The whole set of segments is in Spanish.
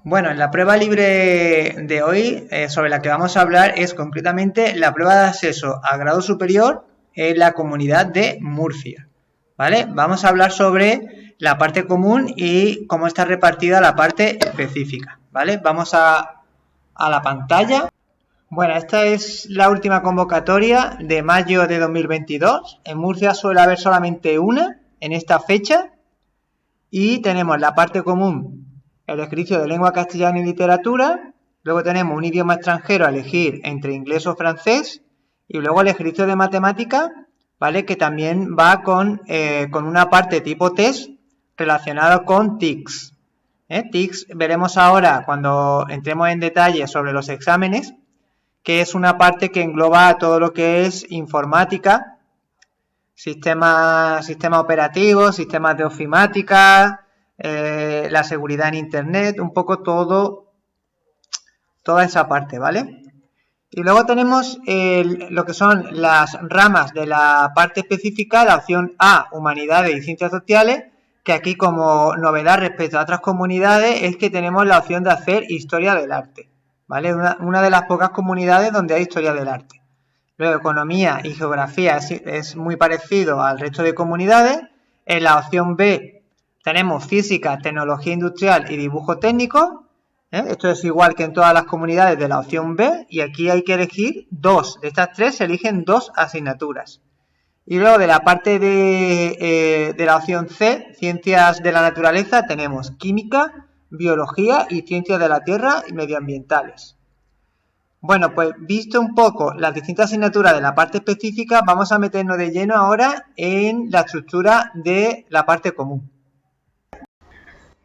Bueno, en la prueba libre de hoy, sobre la que vamos a hablar, es concretamente la prueba de acceso a grado superior en la Comunidad de Murcia. ¿Vale? Vamos a hablar sobre la parte común y cómo está repartida la parte específica. ¿Vale? Vamos a la pantalla. Bueno, esta es la última convocatoria de mayo de 2022. En Murcia suele haber solamente una en esta fecha. Y tenemos la parte común, el ejercicio de lengua castellana y literatura. Luego tenemos un idioma extranjero a elegir entre inglés o francés. Y luego el ejercicio de matemática, ¿vale? Que también va con una parte tipo test relacionada con TICS. TICS veremos ahora cuando entremos en detalle sobre los exámenes, que es una parte que engloba todo lo que es informática, sistemas operativos, sistemas de ofimática, la seguridad en internet, un poco toda esa parte, ¿vale? Y luego tenemos lo que son las ramas de la parte específica, la opción A, Humanidades y Ciencias Sociales, que aquí como novedad respecto a otras comunidades es que tenemos la opción de hacer Historia del Arte, ¿vale? Una de las pocas comunidades donde hay Historia del Arte. Luego, Economía y Geografía es muy parecido al resto de comunidades. En la opción B tenemos Física, Tecnología Industrial y Dibujo Técnico. Esto es igual que en todas las comunidades de la opción B, y aquí hay que elegir dos. De estas tres se eligen dos asignaturas. Y luego de la parte de la opción C, Ciencias de la Naturaleza, tenemos Química, Biología y Ciencias de la Tierra y Medioambientales. Bueno, pues visto un poco las distintas asignaturas de la parte específica, vamos a meternos de lleno ahora en la estructura de la parte común.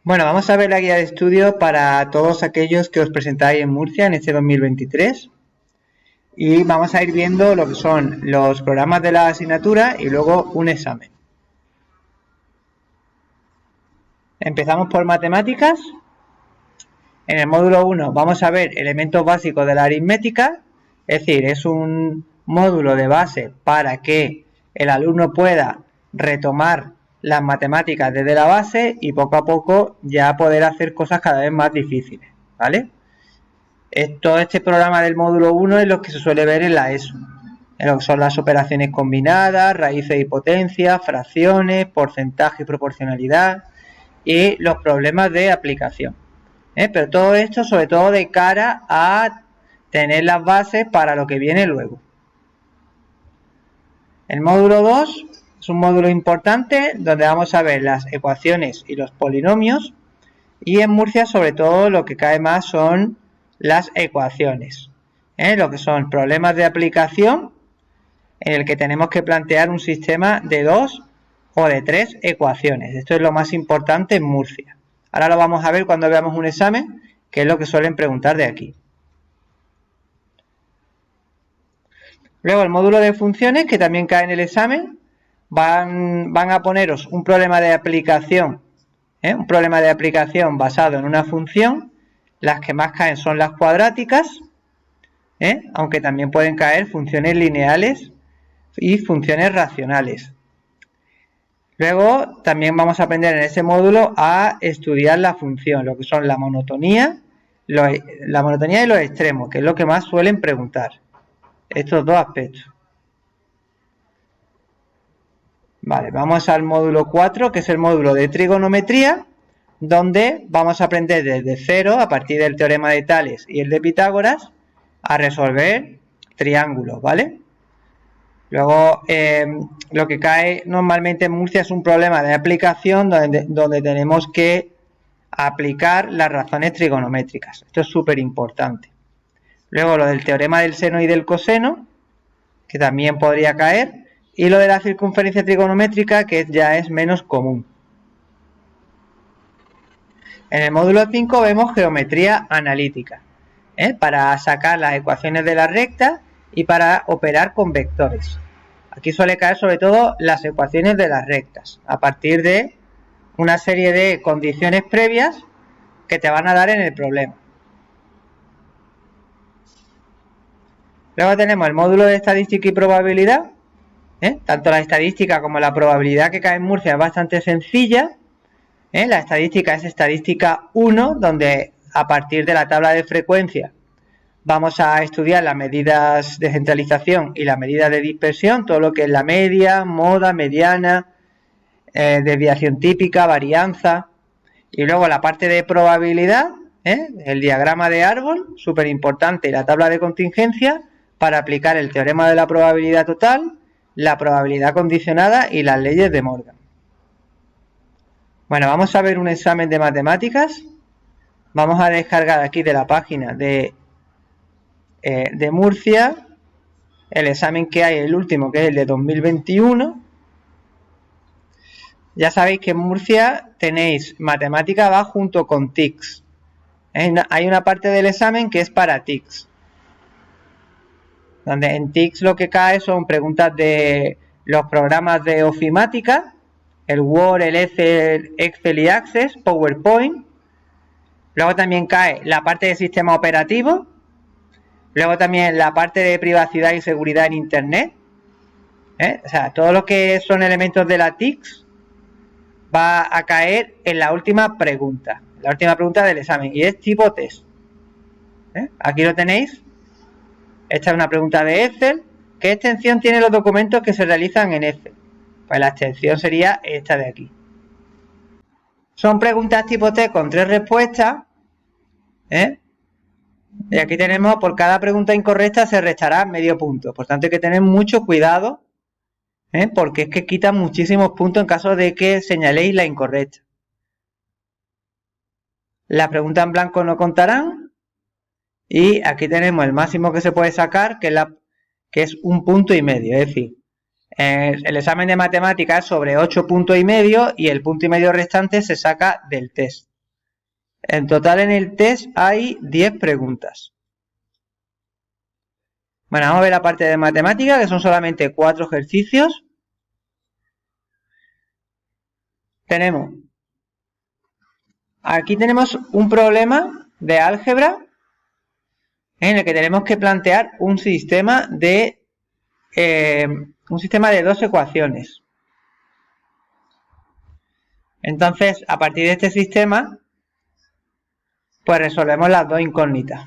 Bueno, vamos a ver la guía de estudio para todos aquellos que os presentáis en Murcia en este 2023. Y vamos a ir viendo lo que son los programas de la asignatura y luego un examen. Empezamos por matemáticas. En el módulo 1 vamos a ver elementos básicos de la aritmética, es decir, es un módulo de base para que el alumno pueda retomar las matemáticas desde la base y poco a poco ya poder hacer cosas cada vez más difíciles, ¿vale? Todo este programa del módulo 1 es lo que se suele ver en la ESO, en lo que son las operaciones combinadas, raíces y potencias, fracciones, porcentaje y proporcionalidad y los problemas de aplicación. Pero todo esto sobre todo de cara a tener las bases para lo que viene luego. El módulo 2 es un módulo importante donde vamos a ver las ecuaciones y los polinomios, y en Murcia sobre todo lo que cae más son las ecuaciones, lo que son problemas de aplicación en el que tenemos que plantear un sistema de 2 o de 3 ecuaciones. Esto es lo más importante en Murcia. Ahora lo vamos a ver cuando veamos un examen, que es lo que suelen preguntar de aquí. Luego el módulo de funciones, que también cae en el examen, van a poneros un problema de aplicación, un problema de aplicación basado en una función. Las que más caen son las cuadráticas, aunque también pueden caer funciones lineales y funciones racionales. Luego también vamos a aprender en ese módulo a estudiar la función, lo que son la monotonía y los extremos, que es lo que más suelen preguntar, estos dos aspectos. Vale, vamos al módulo 4, que es el módulo de trigonometría, donde vamos a aprender desde cero, a partir del teorema de Tales y el de Pitágoras, a resolver triángulos, ¿vale? Luego, lo que cae normalmente en Murcia es un problema de aplicación donde tenemos que aplicar las razones trigonométricas. Esto es súper importante. Luego, lo del teorema del seno y del coseno, que también podría caer, y lo de la circunferencia trigonométrica, que ya es menos común. En el módulo 5 vemos geometría analítica, para sacar las ecuaciones de la recta y para operar con vectores. Aquí suele caer sobre todo las ecuaciones de las rectas, a partir de una serie de condiciones previas que te van a dar en el problema. Luego tenemos el módulo de estadística y probabilidad. Tanto la estadística como la probabilidad que cae en Murcia es bastante sencilla. La estadística es estadística 1, donde a partir de la tabla de frecuencia vamos a estudiar las medidas de centralización y las medidas de dispersión, todo lo que es la media, moda, mediana, desviación típica, varianza. Y luego la parte de probabilidad, el diagrama de árbol, súper importante, y la tabla de contingencia para aplicar el teorema de la probabilidad total, la probabilidad condicionada y las leyes de Morgan. Bueno, vamos a ver un examen de matemáticas. Vamos a descargar aquí de la página de Murcia el examen que hay, el último, que es el de 2021. Ya sabéis que en Murcia tenéis matemática va junto con TICS. Hay una parte del examen que es para TICS, donde en TICS lo que cae son preguntas de los programas de ofimática, el Word, el Excel y Access, PowerPoint. Luego también cae la parte de sistema operativo. Luego también la parte de privacidad y seguridad en Internet. O sea, todo lo que son elementos de la TICS va a caer en la última pregunta del examen, y es tipo test. Aquí lo tenéis. Esta es una pregunta de Excel. ¿Qué extensión tienen los documentos que se realizan en Excel? Pues la extensión sería esta de aquí. Son preguntas tipo test con 3 respuestas. Y aquí tenemos, por cada pregunta incorrecta se restará medio punto. Por tanto, hay que tener mucho cuidado, porque es que quitan muchísimos puntos en caso de que señaléis la incorrecta. Las preguntas en blanco no contarán. Y aquí tenemos el máximo que se puede sacar, que es 1,5 puntos. Es decir, el examen de matemáticas es sobre 8,5 puntos y el 1,5 puntos restante se saca del test. En total en el test hay 10 preguntas. Bueno, vamos a ver la parte de matemática, que son solamente 4 ejercicios. Aquí tenemos un problema de álgebra en el que tenemos que plantear un sistema de 2 ecuaciones. Entonces, a partir de este sistema, pues resolvemos las 2 incógnitas,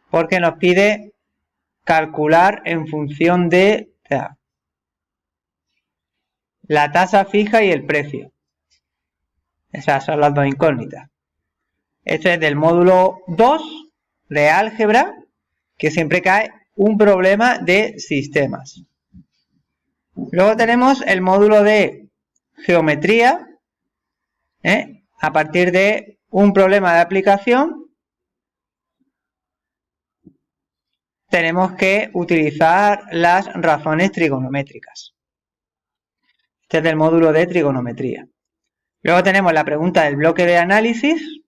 porque nos pide calcular en función de la tasa fija y el precio. Esas son las 2 incógnitas. Esto es del módulo 2 de álgebra, que siempre cae un problema de sistemas. Luego tenemos el módulo de geometría, a partir de un problema de aplicación tenemos que utilizar las razones trigonométricas. Este es del módulo de trigonometría. Luego tenemos la pregunta del bloque de análisis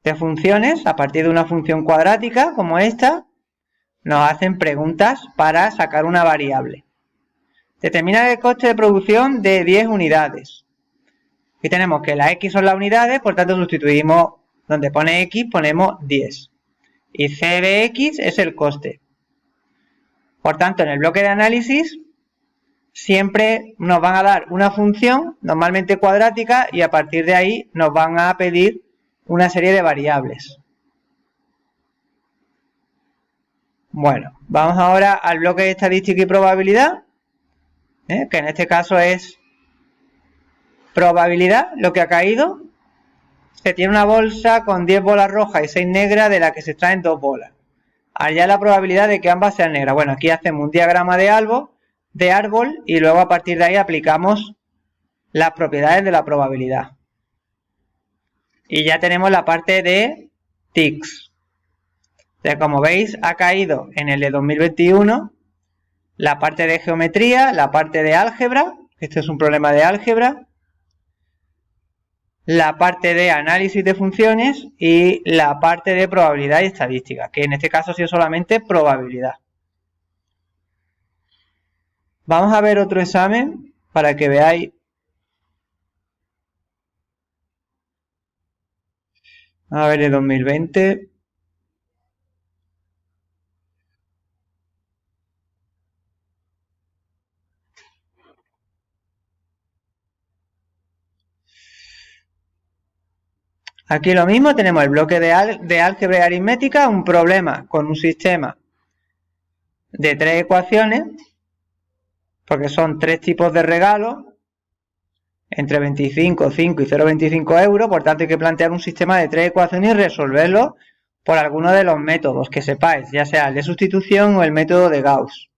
de funciones. A partir de una función cuadrática como esta, nos hacen preguntas para sacar una variable. Determinar el coste de producción de 10 unidades. Aquí tenemos que las X son las unidades, por tanto sustituimos donde pone X, ponemos 10. Y C de X es el coste. Por tanto, en el bloque de análisis siempre nos van a dar una función, normalmente cuadrática, y a partir de ahí nos van a pedir una serie de variables. Bueno, vamos ahora al bloque de estadística y probabilidad, que en este caso es probabilidad, lo que ha caído. Se tiene una bolsa con 10 bolas rojas y 6 negras, de la que se extraen 2 bolas. Allá la probabilidad de que ambas sean negras. Bueno, aquí hacemos un diagrama de árbol y luego a partir de ahí aplicamos las propiedades de la probabilidad. Y ya tenemos la parte de TICS. Entonces, como veis, ha caído en el de 2021 la parte de geometría, la parte de álgebra, este es un problema de álgebra, la parte de análisis de funciones y la parte de probabilidad y estadística, que en este caso ha sido solamente probabilidad. Vamos a ver otro examen para que veáis. A ver, el 2020. Aquí lo mismo, tenemos el bloque de álgebra y aritmética, un problema con un sistema de 3 ecuaciones, porque son 3 tipos de regalos, entre 25, 5 y 0,25 euros, por tanto hay que plantear un sistema de 3 ecuaciones y resolverlo por alguno de los métodos que sepáis, ya sea el de sustitución o el método de Gauss.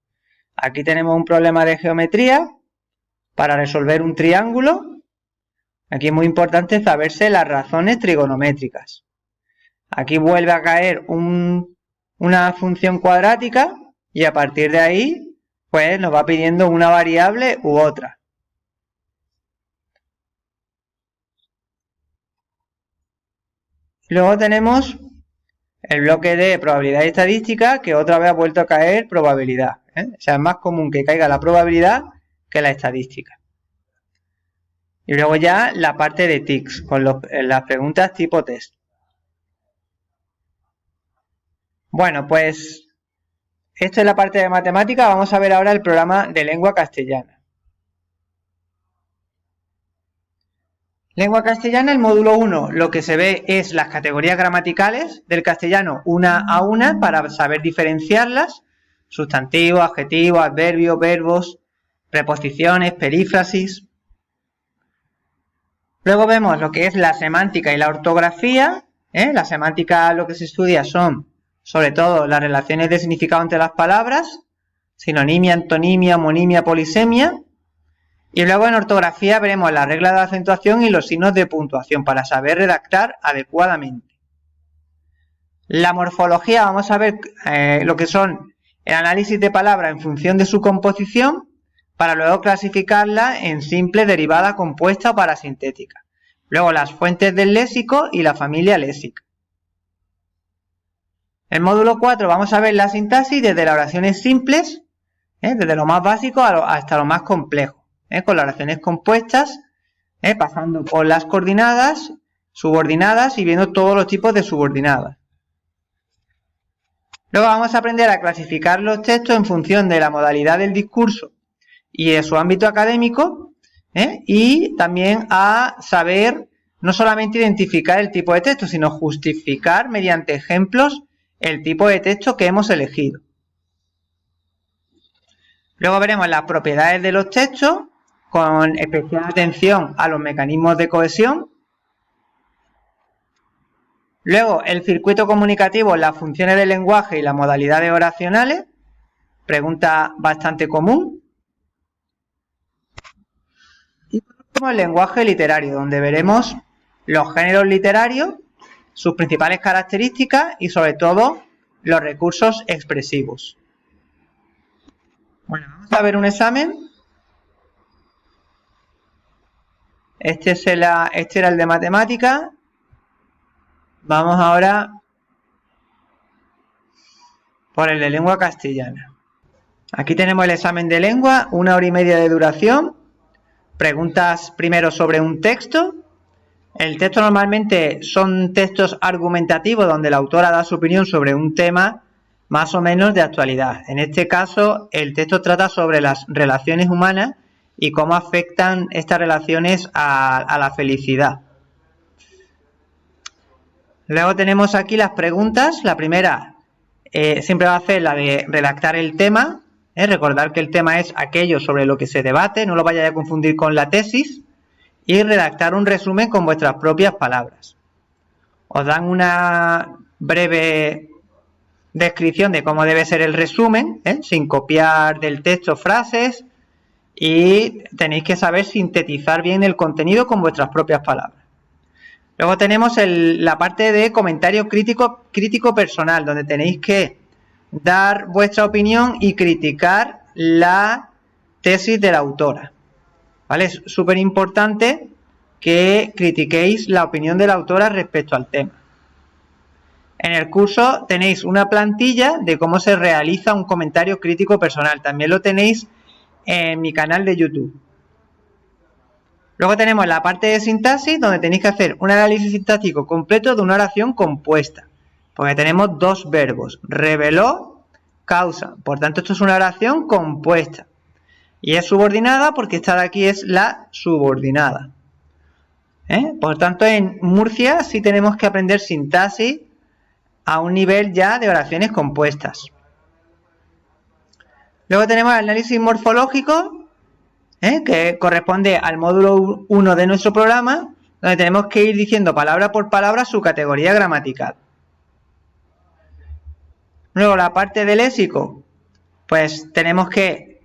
Aquí tenemos un problema de geometría para resolver un triángulo. Aquí es muy importante saberse las razones trigonométricas. Aquí vuelve a caer una función cuadrática y a partir de ahí pues nos va pidiendo una variable u otra. Luego tenemos el bloque de probabilidad y estadística, que otra vez ha vuelto a caer probabilidad. O sea, es más común que caiga la probabilidad que la estadística. Y luego ya la parte de TICS, con las preguntas tipo test. Bueno, pues esto es la parte de matemática. Vamos a ver ahora el programa de lengua castellana. Lengua castellana, el módulo 1, lo que se ve es las categorías gramaticales del castellano una a una para saber diferenciarlas. Sustantivos, adjetivos, adverbios, verbos, preposiciones, perífrasis. Luego vemos lo que es la semántica y la ortografía. La semántica, lo que se estudia son, sobre todo, las relaciones de significado entre las palabras, sinonimia, antonimia, homonimia, polisemia. Y luego en ortografía veremos la regla de acentuación y los signos de puntuación para saber redactar adecuadamente. La morfología, vamos a ver lo que son el análisis de palabras en función de su composición para luego clasificarla en simple, derivada, compuesta o parasintética. Luego las fuentes del léxico y la familia léxica. En el módulo 4 vamos a ver la sintaxis desde las oraciones simples, desde lo más básico hasta lo más complejo. Con las oraciones compuestas, pasando por las coordinadas, subordinadas y viendo todos los tipos de subordinadas. Luego vamos a aprender a clasificar los textos en función de la modalidad del discurso y de su ámbito académico, y también a saber no solamente identificar el tipo de texto, sino justificar mediante ejemplos el tipo de texto que hemos elegido. Luego veremos las propiedades de los textos, con especial atención a los mecanismos de cohesión. Luego, el circuito comunicativo, las funciones del lenguaje y las modalidades oracionales, pregunta bastante común. Y por último, el lenguaje literario, donde veremos los géneros literarios, sus principales características y sobre todo los recursos expresivos. Bueno, vamos a ver un examen. Este era el de matemática. Vamos ahora por el de lengua castellana. Aquí tenemos el examen de lengua, 1 hora y media de duración. Preguntas primero sobre un texto. El texto normalmente son textos argumentativos donde la autora da su opinión sobre un tema más o menos de actualidad. En este caso, el texto trata sobre las relaciones humanas y cómo afectan estas relaciones a la felicidad. Luego tenemos aquí las preguntas. La primera siempre va a ser la de redactar el tema. Recordar que el tema es aquello sobre lo que se debate, no lo vayáis a confundir con la tesis. Y redactar un resumen con vuestras propias palabras. Os dan una breve descripción de cómo debe ser el resumen, sin copiar del texto frases, y tenéis que saber sintetizar bien el contenido con vuestras propias palabras. Luego tenemos la parte de comentario crítico personal, donde tenéis que dar vuestra opinión y criticar la tesis de la autora. ¿Vale? Es súper importante que critiquéis la opinión de la autora respecto al tema. En el curso tenéis una plantilla de cómo se realiza un comentario crítico personal. También lo tenéis en mi canal de YouTube. Luego tenemos la parte de sintaxis, donde tenéis que hacer un análisis sintáctico completo de una oración compuesta. Porque tenemos 2 verbos, reveló, causa. Por tanto, esto es una oración compuesta. Y es subordinada porque esta de aquí es la subordinada. Por tanto, en Murcia sí tenemos que aprender sintaxis a un nivel ya de oraciones compuestas. Luego tenemos el análisis morfológico, que corresponde al módulo 1 de nuestro programa, donde tenemos que ir diciendo palabra por palabra su categoría gramatical. Luego la parte de léxico, pues tenemos que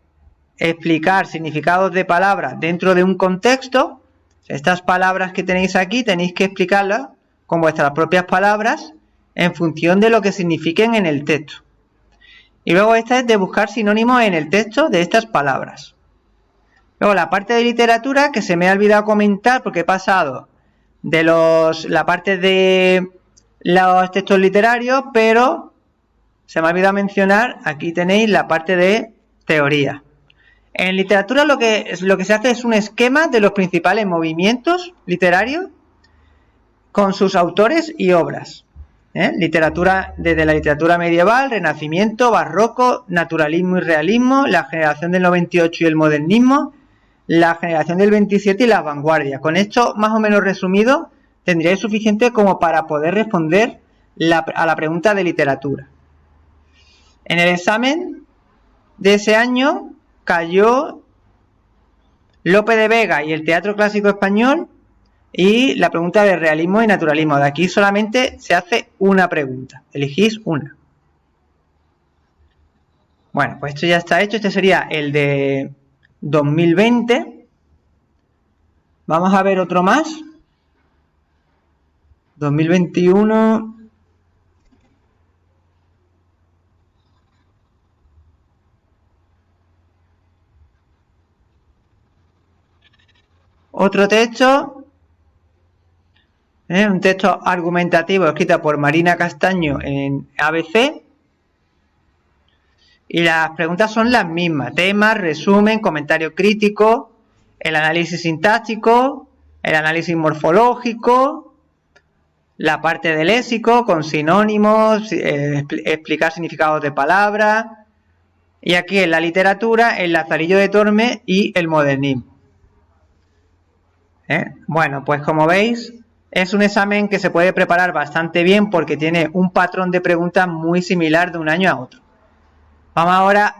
explicar significados de palabras dentro de un contexto. Estas palabras que tenéis aquí tenéis que explicarlas con vuestras propias palabras en función de lo que signifiquen en el texto. Y luego esta es de buscar sinónimos en el texto de estas palabras. Luego la parte de literatura, que se me ha olvidado comentar porque he pasado de la parte de los textos literarios, pero se me ha olvidado mencionar, aquí tenéis la parte de teoría. En literatura lo que se hace es un esquema de los principales movimientos literarios con sus autores y obras. Literatura, desde la literatura medieval, Renacimiento, Barroco, Naturalismo y Realismo, la generación del 98 y el modernismo, la generación del 27 y las vanguardias. Con esto, más o menos resumido, tendríais suficiente como para poder responder a la pregunta de literatura. En el examen de ese año cayó Lope de Vega y el teatro clásico español y la pregunta de realismo y naturalismo. De aquí solamente se hace una pregunta, elegís una. Bueno, pues esto ya está hecho, este sería el de 2020. Vamos a ver otro más. 2021. Otro texto, un texto argumentativo escrito por Marina Castaño en ABC. Y las preguntas son las mismas: tema, resumen, comentario crítico, el análisis sintáctico, el análisis morfológico, la parte del léxico con sinónimos, explicar significados de palabras. Y aquí en la literatura, el Lazarillo de Tormes y el modernismo. Bueno, pues como veis, es un examen que se puede preparar bastante bien porque tiene un patrón de preguntas muy similar de un año a otro. Vamos ahora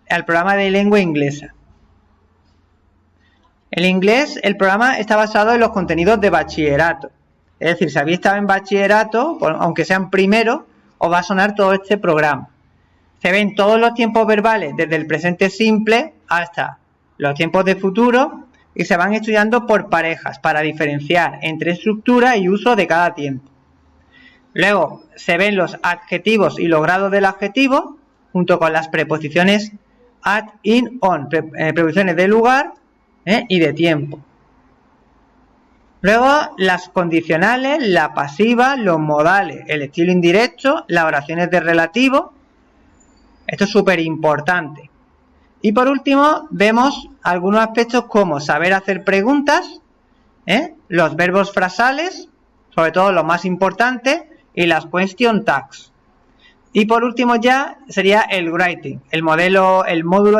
al programa de lengua inglesa. El inglés, el programa está basado en los contenidos de bachillerato. Es decir, si habéis estado en bachillerato, aunque sean primero, os va a sonar todo este programa. Se ven todos los tiempos verbales, desde el presente simple hasta los tiempos de futuro, y se van estudiando por parejas para diferenciar entre estructura y uso de cada tiempo. Luego se ven los adjetivos y los grados del adjetivo, junto con las preposiciones at, in, on, preposiciones de lugar y de tiempo. Luego las condicionales, la pasiva, los modales, el estilo indirecto, las oraciones de relativo. Esto es súper importante. Y por último vemos algunos aspectos como saber hacer preguntas, los verbos frasales, sobre todo los más importantes, y las question tags. Y por último ya sería el writing, el módulo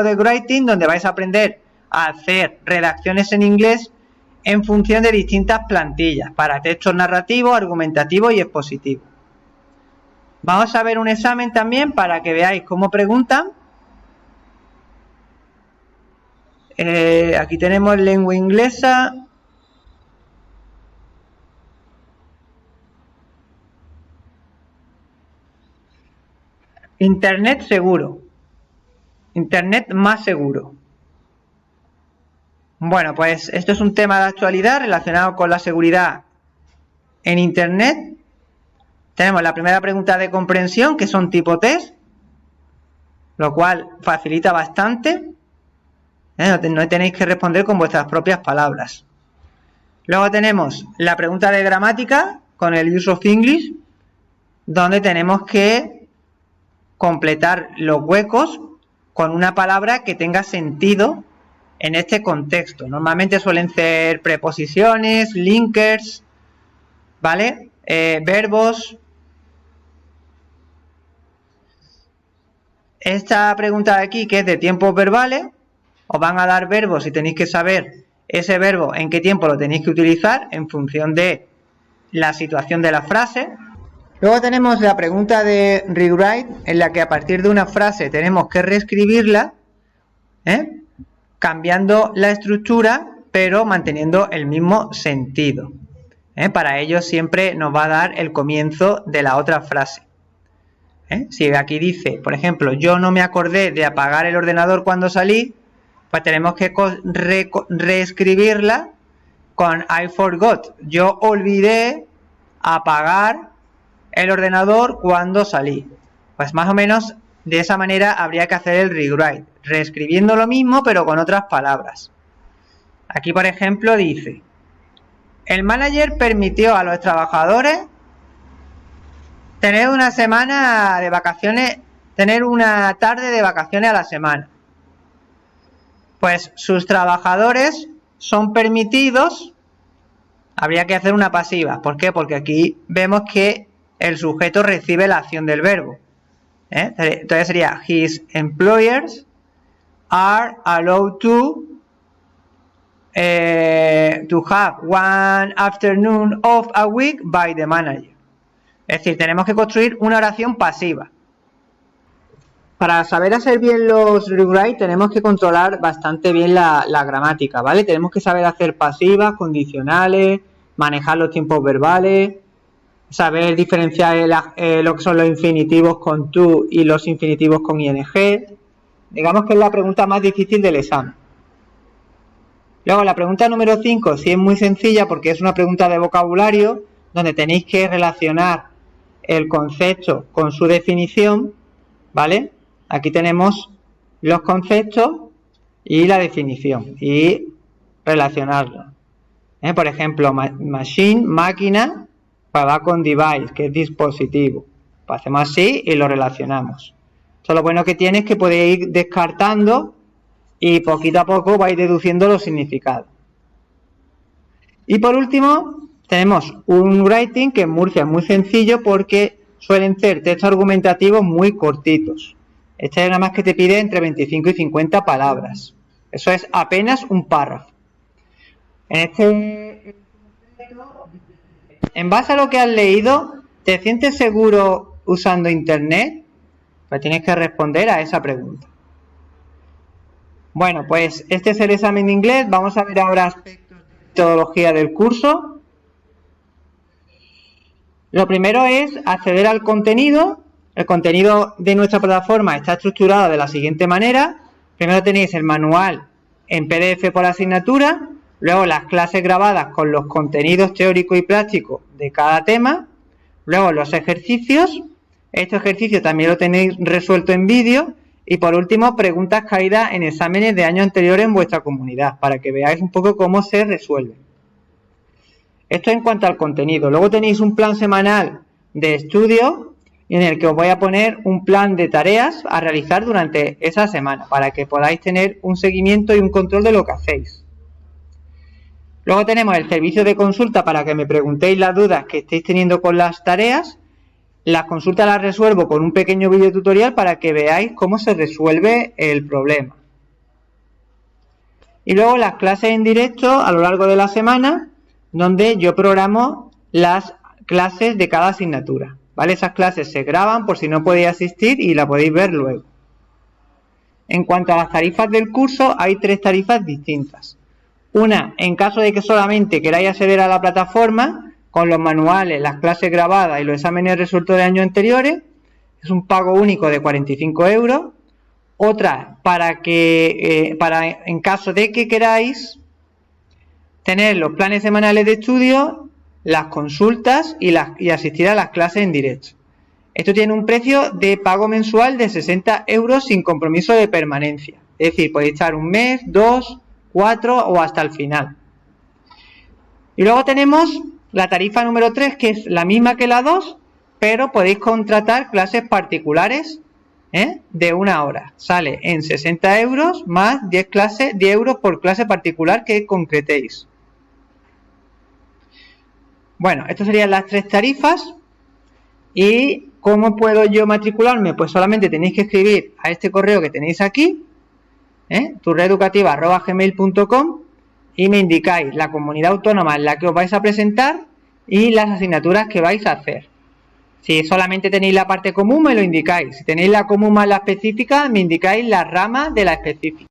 de writing, donde vais a aprender a hacer redacciones en inglés en función de distintas plantillas para textos narrativos, argumentativos y expositivos. Vamos a ver un examen también para que veáis cómo preguntan. Aquí tenemos lengua inglesa. Internet seguro. Internet más seguro. Bueno, pues esto es un tema de actualidad relacionado con la seguridad en Internet. Tenemos la primera pregunta de comprensión, que son tipo test, lo cual facilita bastante. No tenéis que responder con vuestras propias palabras. Luego tenemos la pregunta de gramática con el use of English, donde tenemos que completar los huecos con una palabra que tenga sentido en este contexto. Normalmente suelen ser preposiciones, linkers, ¿vale? Verbos. Esta pregunta de aquí, que es de tiempos verbales, os van a dar verbos y tenéis que saber ese verbo en qué tiempo lo tenéis que utilizar en función de la situación de la frase. Luego tenemos la pregunta de rewrite, en la que a partir de una frase tenemos que reescribirla, cambiando la estructura, pero manteniendo el mismo sentido. Para ello siempre nos va a dar el comienzo de la otra frase. Si aquí dice, por ejemplo, yo no me acordé de apagar el ordenador cuando salí, pues tenemos que reescribirla con I forgot. Yo olvidé apagar el ordenador cuando salí. Pues más o menos de esa manera habría que hacer el rewrite, reescribiendo lo mismo pero con otras palabras. Aquí, por ejemplo, dice: el manager permitió a los trabajadores tener una semana de vacaciones, tener una tarde de vacaciones a la semana. Pues sus trabajadores son permitidos. Habría que hacer una pasiva. ¿Por qué? Porque aquí vemos que el sujeto recibe la acción del verbo. Entonces sería: his employers are allowed to have one afternoon of a week by the manager. Es decir, tenemos que construir una oración pasiva. Para saber hacer bien los rewrite tenemos que controlar bastante bien la gramática, ¿vale? Tenemos que saber hacer pasivas, condicionales, manejar los tiempos verbales, saber diferenciar lo que son los infinitivos con to y los infinitivos con ing. Digamos que es la pregunta más difícil del examen. Luego la pregunta número 5 sí es muy sencilla porque es una pregunta de vocabulario donde tenéis que relacionar el concepto con su definición, ¿vale? Aquí tenemos los conceptos y la definición y relacionarlos. Por ejemplo, machine, máquina, pues va con device, que es dispositivo. Pues hacemos así y lo relacionamos. Esto lo bueno que tiene es que podéis ir descartando y poquito a poco vais deduciendo los significados. Y por último, tenemos un writing que en Murcia es muy sencillo porque suelen ser textos argumentativos muy cortitos. Este es nada más que te pide entre 25 y 50 palabras. Eso es apenas un párrafo. En base a lo que has leído, ¿te sientes seguro usando Internet? Pues tienes que responder a esa pregunta. Bueno, pues este es el examen de inglés. Vamos a ver ahora aspectos de metodología del curso. Lo primero es acceder al contenido. El contenido de nuestra plataforma está estructurado de la siguiente manera. Primero tenéis el manual en PDF por asignatura, luego las clases grabadas con los contenidos teóricos y prácticos de cada tema, luego los ejercicios. Este ejercicio también lo tenéis resuelto en vídeo y por último preguntas caídas en exámenes de años anteriores en vuestra comunidad para que veáis un poco cómo se resuelve. Esto en cuanto al contenido. Luego tenéis un plan semanal de estudio en el que os voy a poner un plan de tareas a realizar durante esa semana para que podáis tener un seguimiento y un control de lo que hacéis. Luego tenemos el servicio de consulta para que me preguntéis las dudas que estéis teniendo con las tareas. Las consultas las resuelvo con un pequeño vídeo tutorial para que veáis cómo se resuelve el problema. Y luego las clases en directo a lo largo de la semana, donde yo programo las clases de cada asignatura. ¿Vale? Esas clases se graban por si no podéis asistir y la podéis ver luego. En cuanto a las tarifas del curso, hay 3 tarifas distintas. Una, en caso de que solamente queráis acceder a la plataforma, con los manuales, las clases grabadas y los exámenes resueltos de años anteriores, es un pago único de 45 €. Otra, en caso de que queráis tener los planes semanales de estudio, las consultas y asistir a las clases en directo. Esto tiene un precio de pago mensual de 60 € sin compromiso de permanencia. Es decir, podéis estar un mes, 2, 4 o hasta el final. Y luego tenemos la tarifa número 3, que es la misma que la 2, pero podéis contratar clases particulares de 1 hora. Sale en 60 € más 10 € por clase particular que concretéis. Bueno, estas serían las 3 tarifas. ¿Y cómo puedo yo matricularme? Pues solamente tenéis que escribir a este correo que tenéis aquí, turreducativa@gmail.com, y me indicáis la comunidad autónoma en la que os vais a presentar y las asignaturas que vais a hacer. Si solamente tenéis la parte común, me lo indicáis. Si tenéis la común más la específica, me indicáis las ramas de la específica.